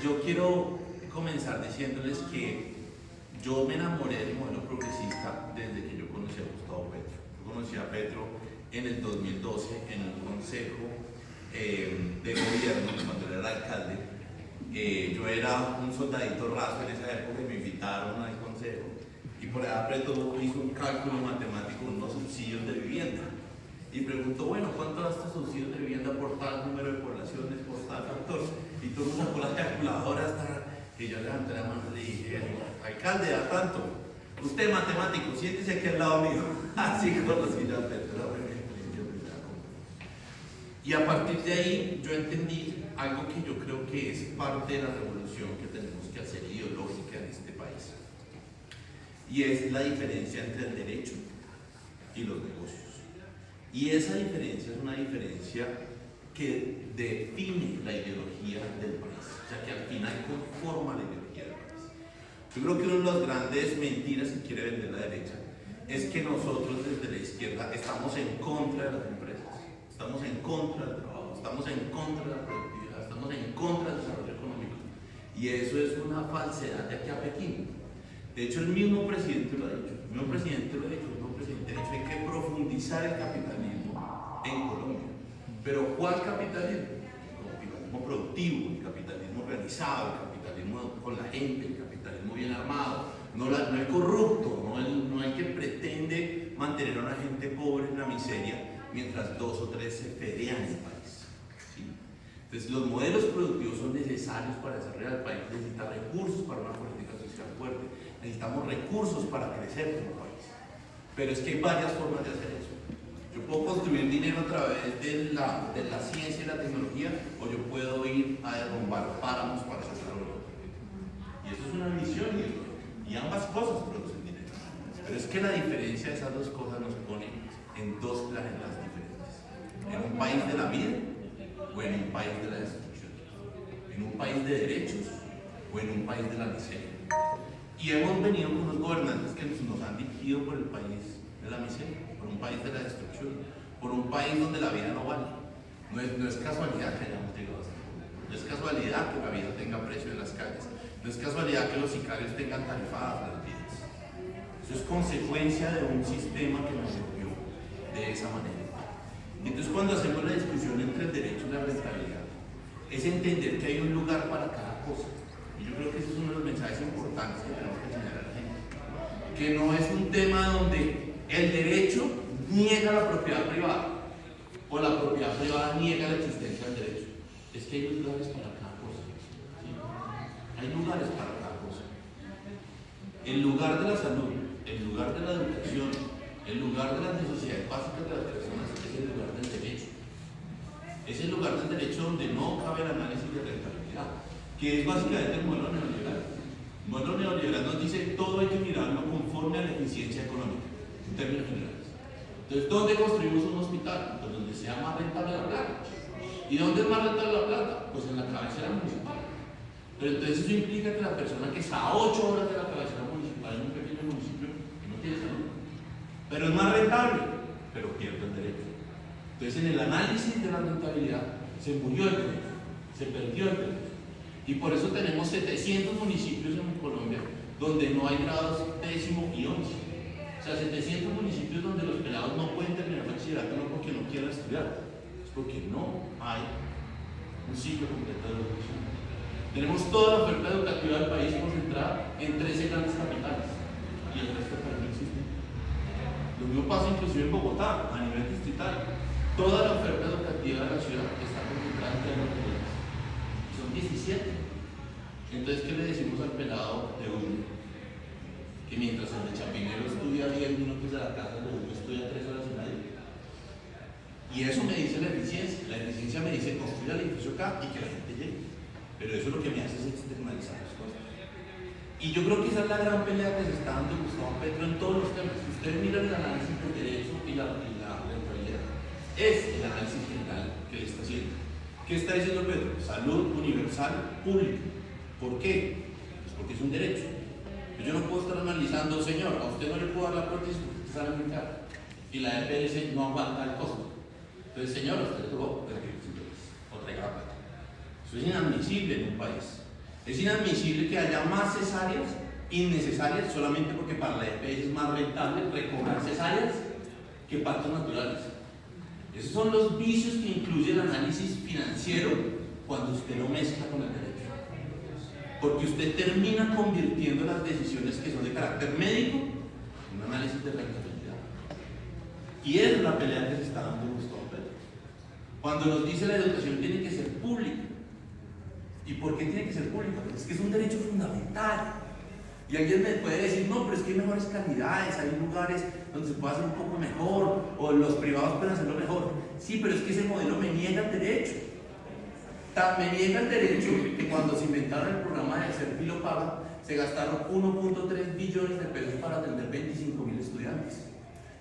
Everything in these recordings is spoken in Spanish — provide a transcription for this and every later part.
yo quiero comenzar diciéndoles que yo me enamoré del modelo progresista desde que yo conocí a Gustavo Petro. Yo conocí a Petro en el 2012 en un consejo de gobierno, cuando él era alcalde. Yo era un soldadito raso en esa época y me invitaron al consejo. Y por allá Petro hizo un cálculo matemático, unos subsidios de vivienda. Y preguntó, bueno, ¿cuánto da este subsidio de vivienda por tal número de poblaciones, por tal factor? Y todo el mundo sacó la calculadora hasta que yo levanté la mano y le dije, alcalde, da tanto. Usted matemático, siéntese aquí al lado mío. Así conocí a Petro. Y a partir de ahí yo entendí algo que yo creo que es parte de la revolución que tenemos que hacer ideológica en este país. Y es la diferencia entre el derecho y los negocios. Y esa diferencia es una diferencia que define la ideología del país, o sea que al final conforma la ideología del país. Yo creo que una de las grandes mentiras que quiere vender la derecha es que nosotros desde la izquierda estamos en contra de las empresas, estamos en contra del trabajo, estamos en contra de la productividad, estamos en contra del desarrollo económico. Y eso es una falsedad de aquí a Pekín. De hecho, el mismo presidente lo ha dicho, hay que profundizar el capitalismo en Colombia. Pero ¿cuál capitalismo? El capitalismo productivo, el capitalismo organizado, el capitalismo con la gente, el capitalismo bien armado, no el corrupto, no el que pretende mantener a una gente pobre en la miseria mientras dos o tres se fedean el país. ¿Sí? Entonces, los modelos productivos son necesarios para desarrollar el país. Necesita recursos para una política social fuerte, necesitamos recursos para crecer como país. Pero es que hay varias formas de hacer eso. Yo puedo construir dinero a través de la ciencia y la tecnología, o yo puedo ir a derrumbar páramos para sacar oro. Y eso es una visión, y ambas cosas producen dinero. Pero es que la diferencia de esas dos cosas nos pone en dos planetas diferentes. En un país de la vida o en un país de la destrucción. En un país de derechos o en un país de la miseria. Y hemos venido con unos gobernantes que nos han dirigido por el país de la miseria, por un país de la destrucción, por un país donde la vida no vale. No es casualidad que hayamos llegado hasta aquí. No es casualidad que la vida tenga precio en las calles. No es casualidad que los sicarios tengan tarifadas las vidas. Eso es consecuencia de un sistema que nos volvió de esa manera. Entonces, cuando hacemos la discusión entre el derecho y la rentabilidad, es entender que hay un lugar para cada cosa. Y yo creo que ese es uno de los mensajes importantes que tenemos que enseñar a la gente. Que no es un tema donde el derecho niega la propiedad privada o la propiedad privada niega la existencia del derecho. Es que hay lugares para cada cosa. ¿Sí? Hay lugares para cada cosa. El lugar de la salud, el lugar de la educación, el lugar de las necesidades básicas de las personas es el lugar del derecho. Es el lugar del derecho donde no cabe el análisis de rentabilidad, que es básicamente el modelo neoliberal. El modelo neoliberal nos dice todo hay que mirarlo conforme a la eficiencia económica, en términos generales. Entonces, ¿dónde construimos un hospital? Pues donde sea más rentable la plata. ¿Y dónde es más rentable la plata? Pues en la cabecera municipal. Pero entonces eso implica que la persona que está a 8 horas de la cabecera municipal en un pequeño municipio no tiene salud. Pero es más rentable, pero pierde el derecho. Entonces, en el análisis de la rentabilidad se murió el derecho, se perdió el derecho. Y por eso tenemos 700 municipios en Colombia donde no hay grados 10º y 11. O sea, 700 municipios donde los pelados no pueden terminar bachillerato no porque no quieran estudiar, es porque no hay un ciclo completo de educación. Tenemos toda la oferta educativa del país concentrada en 13 grandes capitales y el resto del país no existe. Lo mismo pasa inclusive en Bogotá, a nivel distrital. Toda la oferta educativa de la ciudad está concentrada en 3 capitales. Son 17. Entonces, ¿qué le decimos al pelado de uno? Que mientras el de Chapinero estudia 10 minutos de la casa, el de uno estudia 3 horas y media. Y eso me dice la eficiencia. La eficiencia me dice construir el edificio acá y que la gente llegue. Pero eso lo que me hace es externalizar las cosas. Y yo creo que esa es la gran pelea que se está dando Gustavo Petro en todos los temas. Si ustedes miran el análisis del derecho y la rentabilidad, es el análisis general que le está haciendo. ¿Qué está diciendo Petro? Salud universal pública. ¿Por qué? Pues porque es un derecho. Yo no puedo estar analizando, señor, a usted no le puedo dar la prótesis porque usted sale muy caro. Y la EPS no aguanta el costo. Entonces, señor, usted le tuvo, pero que o traiga la plata. Eso es inadmisible en un país. Es inadmisible que haya más cesáreas innecesarias solamente porque para la EPS es más rentable recobrar cesáreas que partos naturales. Esos son los vicios que incluye el análisis financiero cuando usted lo mezcla con el derecho. Porque usted termina convirtiendo las decisiones que son de carácter médico en un análisis de rentabilidad. Y es la pelea que se está dando Gustavo Petro. Cuando nos dice la educación tiene que ser pública. ¿Y por qué tiene que ser pública? Porque es que es un derecho fundamental. Y alguien me puede decir, no, pero es que hay mejores calidades, hay lugares donde se puede hacer un poco mejor, o los privados pueden hacerlo mejor. Sí, pero es que ese modelo me niega el derecho. Me niega el derecho que cuando se inventaron el programa de Ser Filo Paga, se gastaron 1.3 billones de pesos para atender 25.000 estudiantes.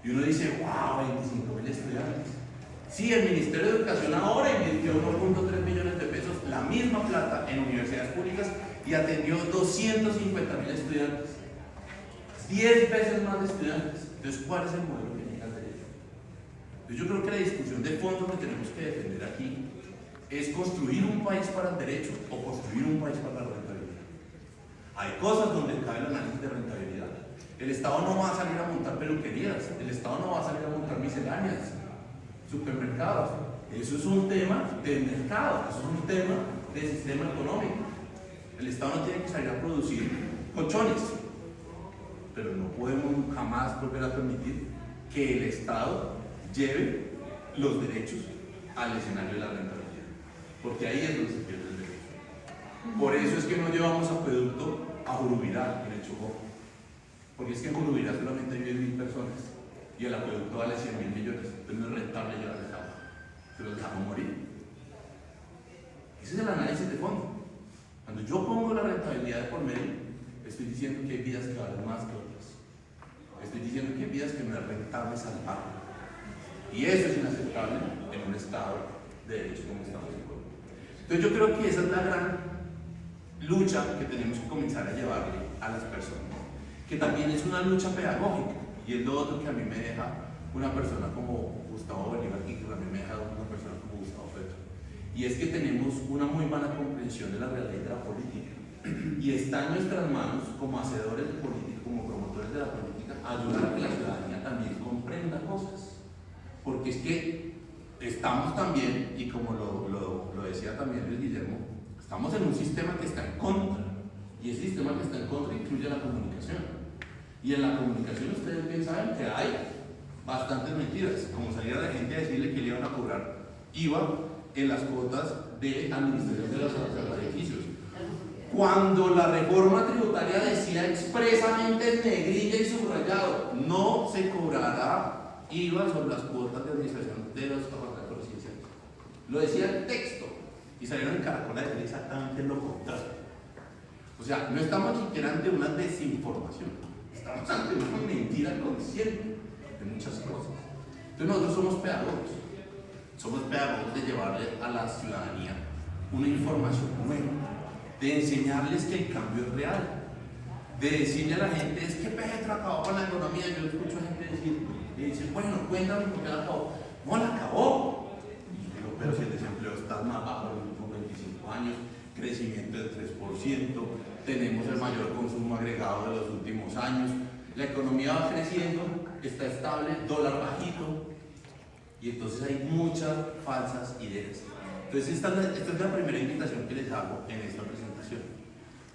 Y uno dice, wow, 25.000 estudiantes. Sí, el Ministerio de Educación ahora invirtió 1.3 billones de pesos, la misma plata, en universidades públicas y atendió 250.000 estudiantes. 10 veces más de estudiantes. Entonces, ¿cuál es el modelo que niega el derecho? Entonces, yo creo que la discusión de fondo que tenemos que defender aquí es construir un país para el derecho o construir un país para la rentabilidad. Hay cosas donde cae el análisis de rentabilidad. El Estado no va a salir a montar peluquerías, el Estado no va a salir a montar misceláneas, supermercados. Eso es un tema del mercado, eso es un tema del sistema económico. El Estado no tiene que salir a producir colchones, pero no podemos jamás volver a permitir que el Estado lleve los derechos al escenario de la rentabilidad, porque ahí es donde se pierde el derecho. Por eso es que no llevamos acueducto a Jurubirá, en el Chocó, porque es que en Jurubirá solamente viven 1.000 personas y el acueducto vale 100.000 millones, entonces no es rentable llevarles agua, se los dejamos morir. Ese es el análisis de fondo. Cuando yo pongo la rentabilidad de por medio, estoy diciendo que hay vidas que valen más que otras. Estoy diciendo que hay vidas que no es rentable salvar. Y eso es inaceptable en un Estado de derecho como estamos en Colombia. Entonces yo creo que esa es la gran lucha que tenemos que comenzar a llevarle a las personas, que también es una lucha pedagógica, y es lo otro que a mí me deja una persona como Gustavo Bolívar y que también me deja una persona como Gustavo Petro. Y es que tenemos una muy mala comprensión de la realidad de la política. Y está en nuestras manos, como hacedores de política, como promotores de la política, ayudar a que la ciudadanía también comprenda cosas. Porque es que estamos también, y como lo decía también Luis Guillermo, estamos en un sistema que está en contra. Y ese sistema que está en contra incluye la comunicación. Y en la comunicación ustedes bien saben que hay bastantes mentiras, como salir a la gente a decirle que le iban a cobrar IVA en las cuotas de administración de los edificios. Cuando la reforma tributaria decía expresamente en negrilla y subrayado, no se cobrará IVA sobre las cuotas de administración de los apartamentos residenciales. Lo decía el texto y salieron en Caracol a decir exactamente lo contrario. O sea, no estamos siquiera ante una desinformación, estamos ante una mentira consciente de muchas cosas. Entonces nosotros somos pedagogos de llevarle a la ciudadanía una información nueva, de enseñarles que el cambio es real, de decirle a la gente, es que Petro acabó con la economía. Yo escucho a gente decir, y dice, bueno, cuéntame por qué la acabó. No la acabó. Y yo digo, pero si el desempleo está más bajo en los últimos 25 años, crecimiento del 3%, tenemos el mayor consumo agregado de los últimos años, la economía va creciendo, está estable, dólar bajito, y entonces hay muchas falsas ideas. Entonces esta es la primera invitación que les hago en esta presentación,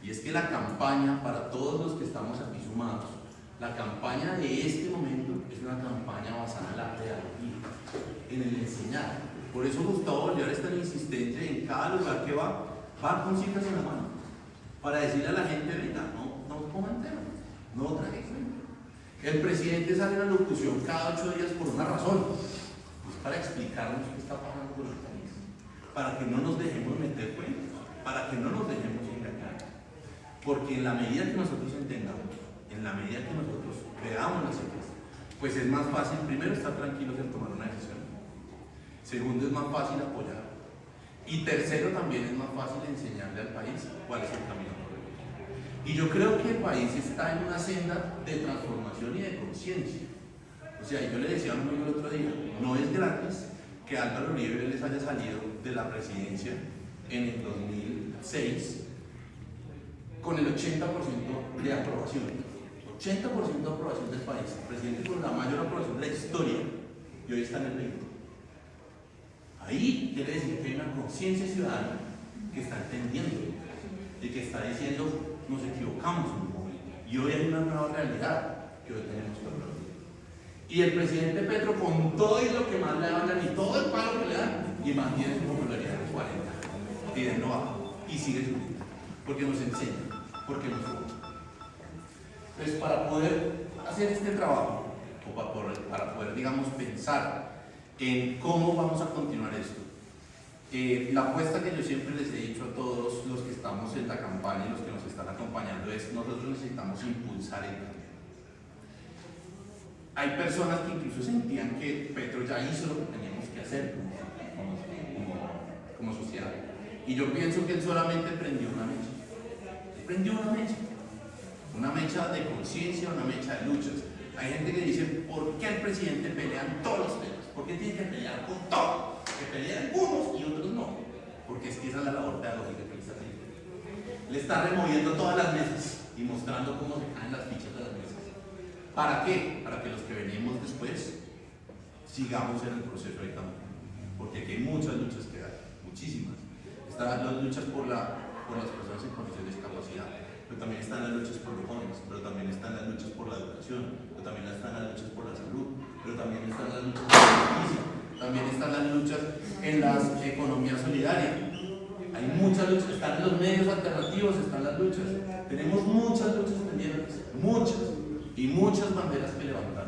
y es que la campaña, para todos los que estamos aquí sumados, la campaña de este momento es una campaña basada en la pedagogía, en el enseñar. Por eso Gustavo Bolívar es tan insistente en cada lugar que va con cifras en la mano, para decirle a la gente, venga, no coman tema, no traje cuenta. El presidente sale en la locución cada 8 días por una razón, es para explicarnos qué está pasando con el país, para que no nos dejemos meter cuentos, para que no nos dejemos engañar. Porque en la medida que nosotros entendamos, en la medida que nosotros veamos las cifras, pues es más fácil, primero, estar tranquilos en tomar una decisión. Segundo, es más fácil apoyar. Y tercero, también es más fácil enseñarle al país cuál es el camino correcto. Y yo creo que el país está en una senda de transformación y de conciencia. O sea, yo le decía a un amigo el otro día, no es gratis que Álvaro Uribe les haya salido de la presidencia en el 2006 con el 80% de aprobación. 80% de aprobación del país. El presidente con la mayor aprobación de la historia, y hoy está en el 20%. Ahí quiere decir que hay una conciencia ciudadana que está entendiendo y que está diciendo, nos equivocamos en un momento. Y hoy hay una nueva realidad que hoy tenemos que hablar. Y el presidente Petro, con todo y lo que más le hablan y todo el palo que le dan, y mantiene su popularidad en 40, y de no baja, y sigue subiendo, porque nos enseña, porque nos forma. Entonces, para poder hacer este trabajo, o para poder, digamos, pensar en cómo vamos a continuar esto, la apuesta que yo siempre les he dicho a todos los que estamos en la campaña y los que nos están acompañando es: nosotros necesitamos impulsar el cambio. Hay personas que incluso sentían que Petro ya hizo lo que teníamos que hacer como sociedad. Y yo pienso que él solamente prendió una mecha. Prendió una mecha de conciencia, una mecha de luchas. Hay gente que dice: ¿por qué el presidente pelea en todos los temas? ¿Por qué tiene que pelear con todo? Que pelean algunos y otros no. Porque es que esa es la labor pedagógica que le está haciendo. Le está removiendo todas las mesas y mostrando cómo se caen las fichas de las mesas. ¿Para qué? Para que los que venimos después sigamos en el proceso de cambio. Porque aquí hay muchas luchas que dar, muchísimas. Están las luchas por las personas en condición de discapacidad, pero también están las luchas por los jóvenes, pero también están las luchas por la educación, pero también están las luchas por la salud, pero también están las luchas por la justicia, también están las luchas en la economía solidaria. Hay muchas luchas, están los medios alternativos, están las luchas. Tenemos muchas luchas pendientes, muchas, y muchas banderas que levantar.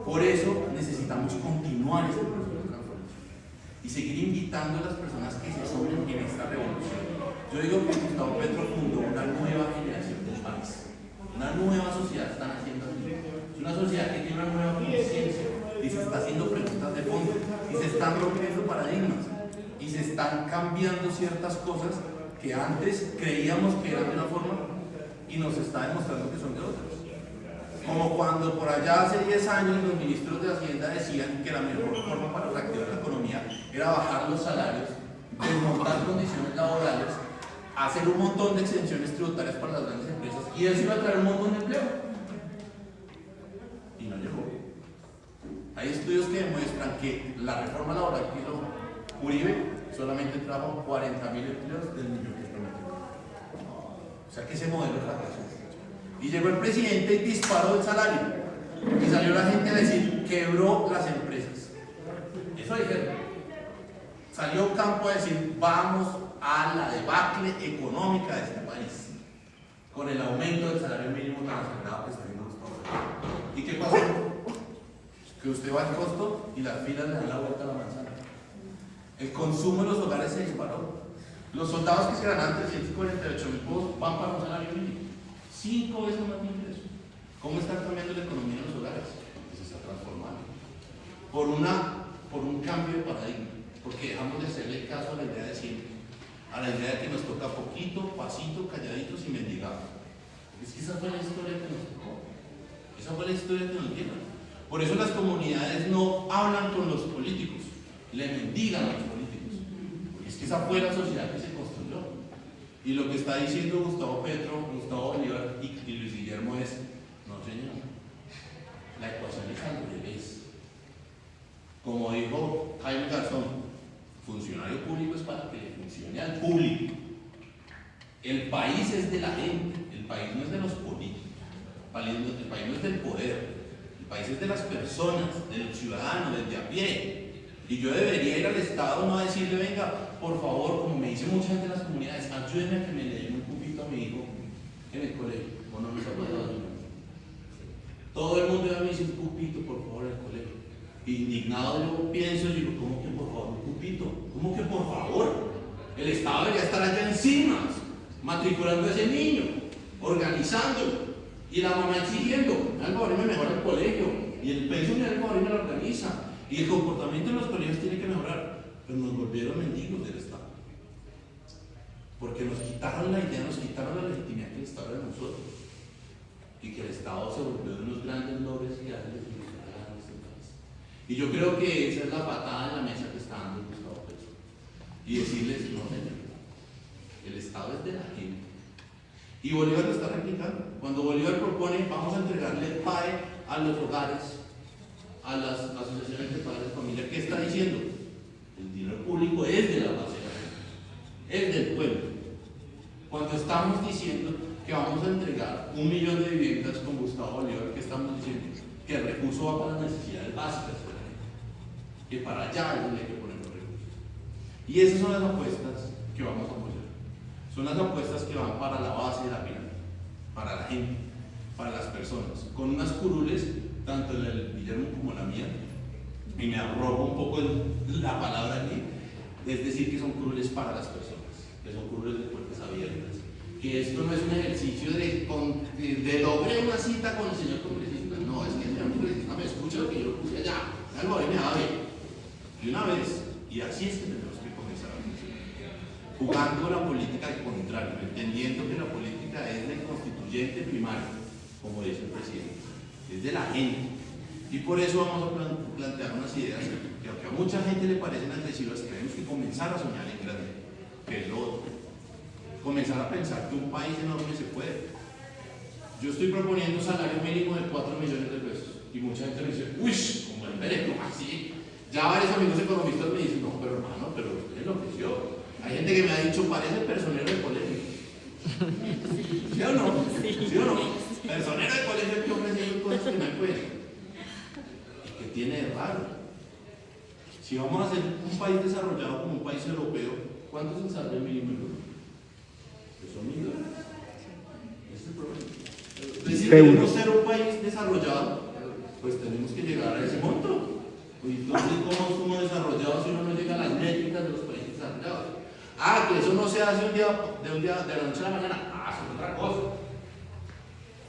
Por eso necesitamos continuar este proceso de transformación y seguir invitando a las personas que se sumen en esta revolución. Yo digo que Gustavo Petro fundó una nueva generación del país, una nueva sociedad están haciendo así. Es una sociedad que tiene una nueva conciencia y se está haciendo preguntas de fondo y se están rompiendo paradigmas y se están cambiando ciertas cosas que antes creíamos que eran de una forma y nos está demostrando que son de otras. Como cuando por allá hace 10 años los ministros de Hacienda decían que la mejor forma para reactivar la economía era bajar los salarios, desmontar condiciones laborales, hacer un montón de exenciones tributarias para las grandes empresas, y eso iba a traer un montón de empleo. Y no llegó. Hay estudios que demuestran que la reforma laboral que hizo Uribe solamente trajo 40.000 empleos del millón que prometió. O sea que ese modelo fracasó. Y llegó el presidente y disparó el salario. Y salió la gente a decir: quebró las empresas. Eso dijeron. Salió Campo a decir: vamos a la debacle económica de este país, con el aumento del salario mínimo tan acelerado que está viendo Gustavo Petro. ¿Y qué pasó? Que usted va al costo y las filas le dan la vuelta a la manzana. El consumo de los hogares se disparó. Los soldados que se ganaban 348.000 pesos van para un salario mínimo. 5 veces más de ingresos. ¿Cómo está cambiando la economía en los hogares? Pues se está transformando. Por un cambio de paradigma. Porque dejamos de hacerle caso a la idea de siempre. A la idea de que nos toca poquito, pasito, calladitos y mendigamos. Es que esa fue la historia que nos tocó. Esa fue la historia que nos dieron. Por eso las comunidades no hablan con los políticos, le mendigan a los políticos. Porque es que esa fue la sociedad que se construyó. Y lo que está diciendo Gustavo Petro, Gustavo Bolívar y Luis Guillermo es: no señor, la ecuación es al revés. Como dijo Jaime Garzón, funcionario público es para que le funcione al público. El país es de la gente, el país no es de los políticos, el país no es del poder, el país es de las personas, del ciudadano, del de a pie. Y yo debería ir al Estado, no a decirle: venga, por favor, como me dice mucha gente en las comunidades, ayúdenme a que me le den un cupito a mi hijo en el colegio. O no nos ha podido ayudar. Todo el mundo me dice: un cupito, por favor, en el colegio. Indignado yo pienso y digo: ¿cómo que por favor un cupito? ¿Cómo que por favor? El Estado debería estar allá encima, matriculando a ese niño, organizándolo. Y la mamá exigiendo: al favor me mejora el colegio. Y el peso me da el favor y me lo organiza. Y el comportamiento en los colegios tiene que mejorar. Pero nos volvieron mendigos del Estado. Porque nos quitaron la idea, nos quitaron la legitimidad que el Estado era de nosotros. Y que el Estado se volvió de unos grandes logros que hacen legitimidad a este país. Y yo creo que esa es la patada en la mesa que está dando Gustavo Petro. Y decirles: no señor, el Estado es de la gente. Y Bolívar lo está replicando. Cuando Bolívar propone, vamos a entregarle el PAE a los hogares, a las asociaciones de padres de familia, ¿qué está diciendo? El dinero público es de la base de la gente, es del pueblo. Cuando estamos diciendo que vamos a entregar 1 millón de viviendas con Gustavo Bolívar, ¿qué estamos diciendo? Que el recurso va para las necesidades básicas de la gente, que para allá es donde hay que poner los recursos. Y esas son las apuestas que vamos a apoyar. Son las apuestas que van para la base de la pirámide, para la gente, para las personas, con unas curules, tanto la del Guillermo como la mía, y me arrojo un poco la palabra aquí, es decir, que son curules para las personas, que son curules de puertas abiertas, que esto no es un ejercicio de logré una cita con el señor congresista, no, es que el señor congresista me escucha lo que yo puse allá, algo ahí me da bien, y una vez, y así es que tenemos que comenzar a funcionar, jugando la política al contrario, entendiendo que la política es del constituyente primario, como dice el presidente, es de la gente. Y por eso vamos a plantear unas ideas que aunque a mucha gente le parecen agresivas, tenemos que comenzar a soñar en grande, que es lo otro. Comenzar a pensar que un país enorme se puede. Yo estoy proponiendo un salario mínimo de 4 millones de pesos y mucha gente me dice, uy, como el Pérez, ¿cómo así? Ya varios amigos economistas me dicen, no, pero hermano, pero usted enloqueció. Hay gente que me ha dicho, parece personero de colegio. ¿Sí o no? ¿Sí o no? Personero de colegio que ofreciendo cosas que no pueden. ¿Qué tiene de raro? Si vamos a ser un país desarrollado como un país europeo, ¿cuánto es el salario mínimo en Europa? Pues son $1.000. Ese es el problema. Entonces, si queremos ser un país desarrollado, pues tenemos que llegar a ese monto. Entonces, ¿cómo somos desarrollados si uno no llega a las métricas de los países desarrollados? Ah, que eso no se hace de la noche a la mañana. Ah, eso es otra cosa.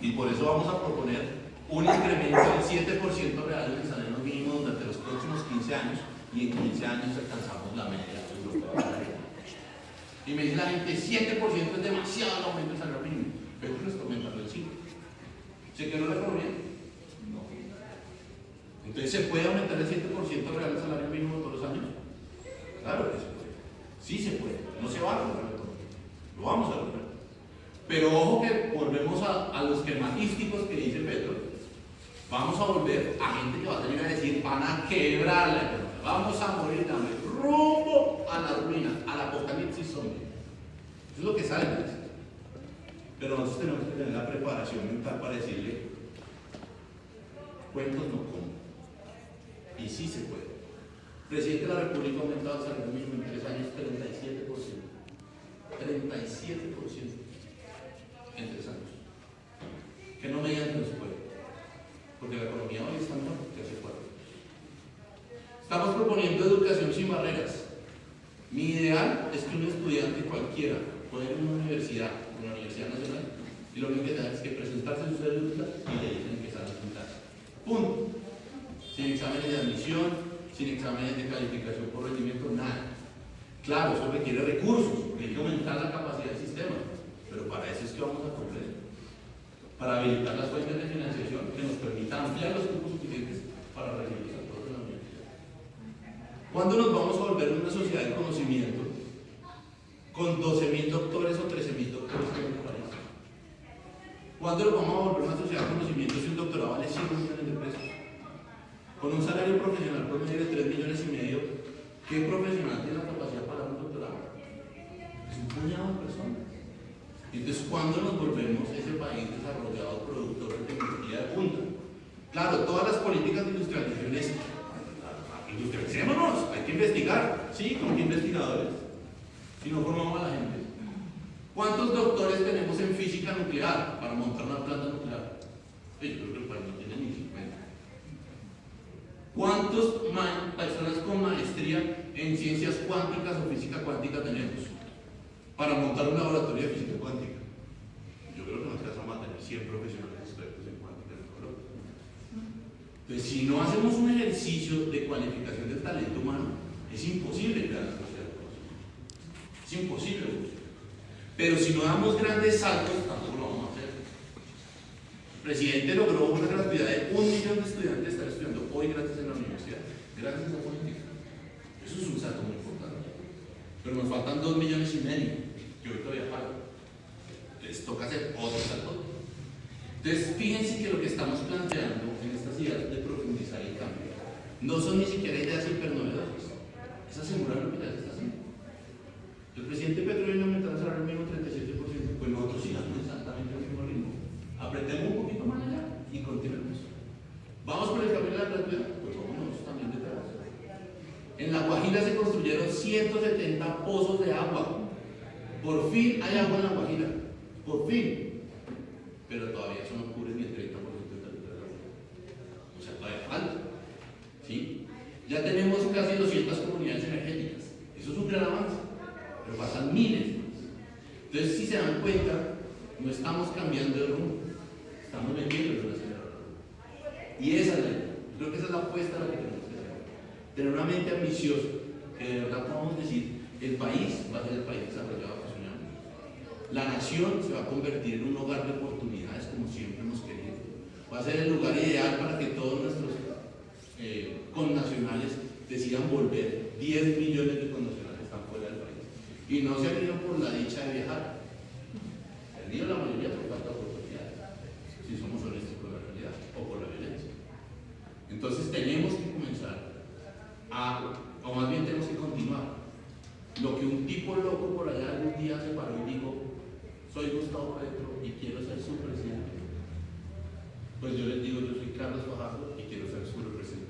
Y por eso vamos a proponer un incremento del 7% real del salario mínimo durante los próximos 15 años, y en 15 años alcanzamos la media europea. Y me dice la gente, 7% es demasiado el aumento del salario mínimo. Pero les aumentarlo el 5%. ¿Se quedó la economía? No. Entonces, ¿se puede aumentar el 7% real del salario mínimo todos los años? Claro que se puede. Sí se puede. No se va a lograr la economía. Lo vamos a lograr. Pero ojo que volvemos a los esquematísticos que dice Petro. Vamos a volver a gente que va a salir a decir, van a quebrar la economía, vamos a morir de hambre, rumbo a la ruina, al apocalipsis zombie. Eso es lo que sale de esto. Pero nosotros tenemos que tener la preparación mental para decirle, cuentos no como. Y sí se puede. El presidente de la República ha aumentado el salario mínimo en 3 años 37%. 37% en 3 años. Que no me digan que no se puede. Porque la economía hoy está mejor que hace 4 años. Estamos proponiendo educación sin barreras. Mi ideal es que un estudiante cualquiera pueda ir a una universidad nacional, y lo único que tenga es que presentarse su cédula y le dicen que sale a pintar. Punto. Sin exámenes de admisión, sin exámenes de calificación por rendimiento, nada. Claro, eso requiere recursos, porque hay que aumentar la capacidad del sistema, pero para eso es que vamos a comprar. Para habilitar las fuentes de financiación que nos permitan ampliar los cupos suficientes para recibir a todos de la universidad. ¿Cuándo nos vamos a volver una sociedad de conocimiento con 12.000 doctores o 13.000 doctores en el país? ¿Cuándo nos vamos a volver una sociedad de conocimiento si un doctorado vale 5 millones de pesos? Con un salario profesional promedio de 3,5 millones, ¿qué profesional tiene la capacidad para un doctorado? Es un puñado de personas. Entonces, ¿cuándo nos volvemos ese país desarrollado, productor de tecnología de punta? Claro, todas las políticas de industrialización es, industrialicémonos, hay que investigar. Sí, ¿con qué investigadores? Si no formamos a la gente. ¿Cuántos doctores tenemos en física nuclear para montar una planta nuclear? Yo creo que el país no tiene ni 50. ¿Cuántas personas con maestría en ciencias cuánticas o física cuántica tenemos para montar un laboratorio de física cuántica? Yo creo que nosotros vamos a tener 100 profesionales expertos en cuántica en Colombia. Entonces, si no hacemos un ejercicio de cualificación del talento humano, es imposible crear la sociedad de cosas. Es imposible. Pero si no damos grandes saltos, tampoco lo vamos a hacer. El presidente logró una gratuidad de 1 millón de estudiantes estar estudiando hoy gratis en la universidad, gracias a la política. Eso es un salto muy importante. Pero nos faltan 2,5 millones que hoy todavía faltan. Entonces Entonces toca hacer otro salto. Entonces fíjense que lo que estamos planteando en estas ideas de profundizar el cambio no son ni siquiera ideas hipernovedosas. Es asegurar lo que ya se está haciendo. El presidente Petro viene a aumentar el salario mínimo 37%, pues nosotros sigamos exactamente el mismo ritmo. Apretemos un poquito más allá y continuemos. ¿Vamos por el camino de la gratuidad? Pues vámonos también detrás. En La Guajira se construyeron 170 pozos de agua. Por fin hay agua en La Guajira. Por fin. Pero todavía eso no cubre ni el 30% del territorio. O sea, todavía falta. ¿Sí? Ya tenemos casi 200 comunidades energéticas. Eso es un gran avance. Pero faltan miles más. Entonces, si se dan cuenta, no estamos cambiando de rumbo. Estamos metiendo en una acelerador. Y esa es la idea. Creo que esa es la apuesta a la que tenemos que hacer. Tener una mente ambiciosa, que de verdad podamos decir, el país va a ser el país desarrollado que soñamos. La nación se va a convertir en un hogar de oportunidades como siempre hemos querido. Va a ser el lugar ideal para que todos nuestros connacionales decidan volver. 10 millones de connacionales están fuera del país. Y no se han ido por la dicha de viajar. Se han ido la mayoría por falta de oportunidades, si somos honestos con la realidad, o por la violencia. Entonces tenemos que comenzar o más bien tenemos que continuar. Lo que un tipo loco por allá algún día se paró y dijo: soy Gustavo Petro y quiero ser su presidente. Pues yo les digo: yo soy Carlos Fajardo y quiero ser su representante.